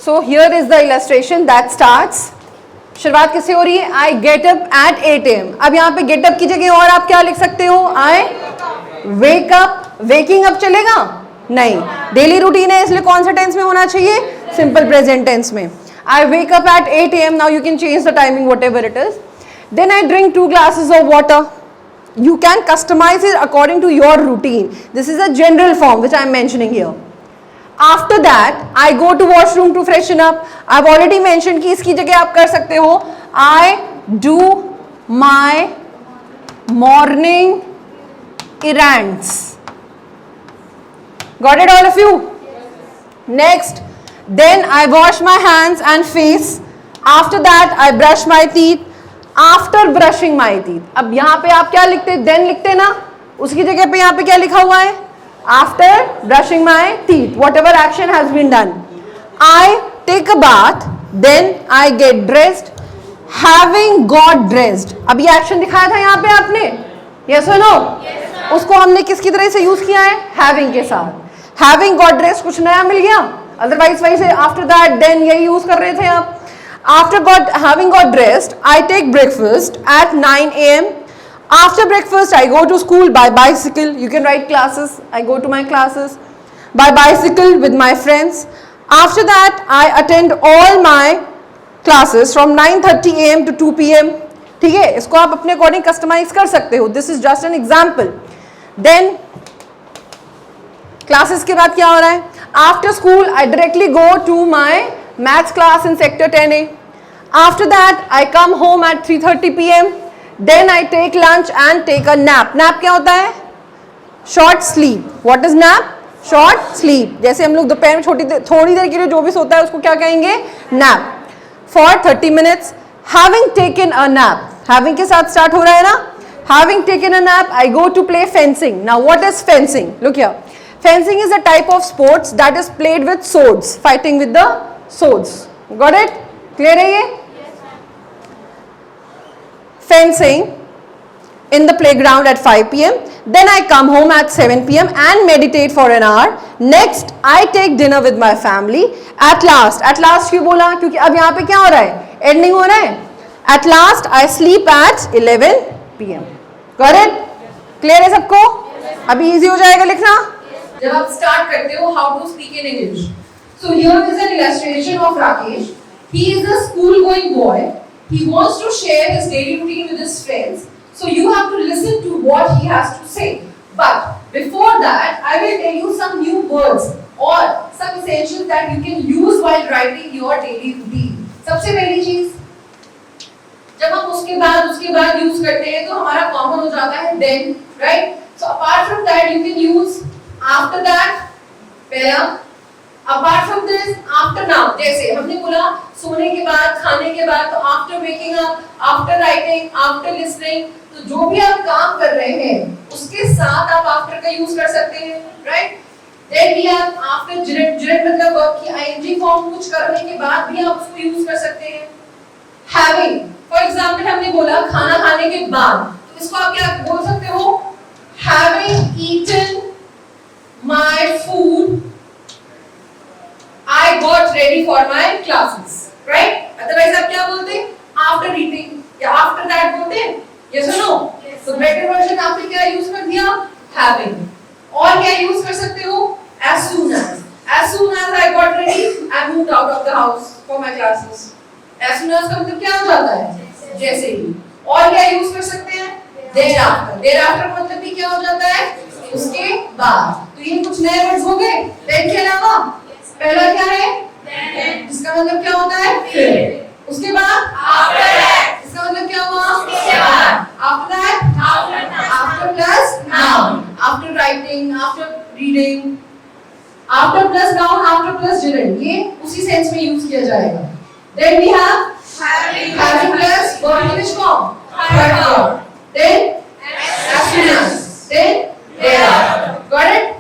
So here is the illustration that starts. शुरुआत किससे हो रही है? I get up at 8 AM. अब यहाँ पे get up की जगह और आप क्या लिख सकते हो? I wake up. Waking up चलेगा? नहीं. डेली रूटीन है इसलिए कौन सा टेंस में होना चाहिए? सिंपल प्रेजेंट टेंस में. I wake up at 8 AM. Now you can change the timing whatever it is. Then I drink 2 glasses of water. You can customize it according to your routine. This is a general form which I am mentioning here. After that, I go to washroom to freshen up. I've already mentioned कि इसकी जगह आप कर सकते हो I do my morning errands. Got it, all of you? Next, then I wash my hands and face. After that, I brush my teeth. After brushing my teeth. अब यहाँ पे आप क्या लिखते हैं? Then लिखते ना? उसकी जगह पे यहाँ पे क्या लिखा हुआ है? After brushing my teeth, whatever action has been done. I take a bath, then I get dressed. Having got dressed. अब ये action दिखाया था यहाँ पे आपने? Yes or no? Yes, sir. उसको हमने किसकी तरह से यूज किया है? Having के साथ. Having got dressed कुछ नया मिल गया? Otherwise वैसे after that, then यही यूज कर रहे थे आप. After having got dressed, I take breakfast at 9 AM. After breakfast, I go to school by bicycle. You can write classes. I go to my classes by bicycle with my friends. After that, I attend all my classes from 9:30 AM to 2 PM. ठीक है, इसको आप अपने according customise कर सकते हो. This is just an example. Then classes के बाद क्या हो रहा है? After school, I directly go to my maths class in sector 10A. After that, I come home at 3:30 PM. Then I take lunch and take a nap. Nap क्या होता है? Short sleep. What is nap? Short sleep. जैसे हम लोग दोपहर में थोड़ी देर के लिए जो भी सोता है उसको क्या कहेंगे? Nap. For 30 minutes. Having taken a nap. Having के साथ start हो रहा है ना? Having taken a nap, I go to play fencing. Now what is fencing? Look here. Fencing is a type of sports that is played with swords. Fighting with the swords. Got it? Clear है ये? Fencing in the playground at 5 PM. Then I come home at 7 PM and meditate for an hour. Next, I take dinner with my family. At last क्यों बोला? क्योंकि अब यहाँ पे क्या हो रहा है? Ending हो रहा है. At last, I sleep at 11 PM. Got it? Clear है सबको? अभी easy हो जाएगा लिखना. जब आप start करते हो how to speak in English. So here is an illustration of Rakesh. He is a school-going boy. He wants to share his daily routine with his friends. So you have to listen to what he has to say. But before that, I will tell you some new words or some essentials that you can use while writing your daily routine. सबसे पहली चीज, जब हम उसके बाद use करते हैं तो हमारा कॉमन हो जाता है then, right? So apart from that, you can use after that, पहला. Apart from this, after now, जैसे हमने बोला सोने के बाद, खाने के बाद, तो after waking up, after writing, after listening, तो जो भी आप काम कर रहे हैं उसके साथ आप after का यूज कर सकते हैं, right? Then we have after gerund मतलब वर्ब की ing फॉर्म कुछ करने के बाद भी आप उसको यूज कर सकते हैं. Having, for example हमने बोला खाना खाने के बाद, तो इसको आप क्या बोल सकते हो? Having eaten my food, I got ready for my classes, right? Otherwise आप क्या बोलते हैं? After eating या after that बोलते हैं? Yes or no? Yes. So better version आपने क्या यूज कर दिया? Having. और क्या यूज कर सकते हो? As soon as. As soon as I got ready, I moved out of the house for my classes. As soon as का मतलब क्या हो जाता है? जैसे ही. और क्या यूज कर सकते हैं? Thereafter. Thereafter का मतलब भी क्या हो जाता है? उसके बाद. तो ये कुछ नए वर्ड्स हो गए? Then के अलावा पहला क्या है? जिसका मतलब क्या होता है? फिर. उसके बाद after that. इसका मतलब क्या हुआ? उसके बाद. After that. After plus noun. After writing, after reading. After plus noun, after plus gerund. ये उसी सेंस में यूज किया जाएगा. Then we have having plus verb in which form? Third form. Then as soon as. Then thereafter. Got it?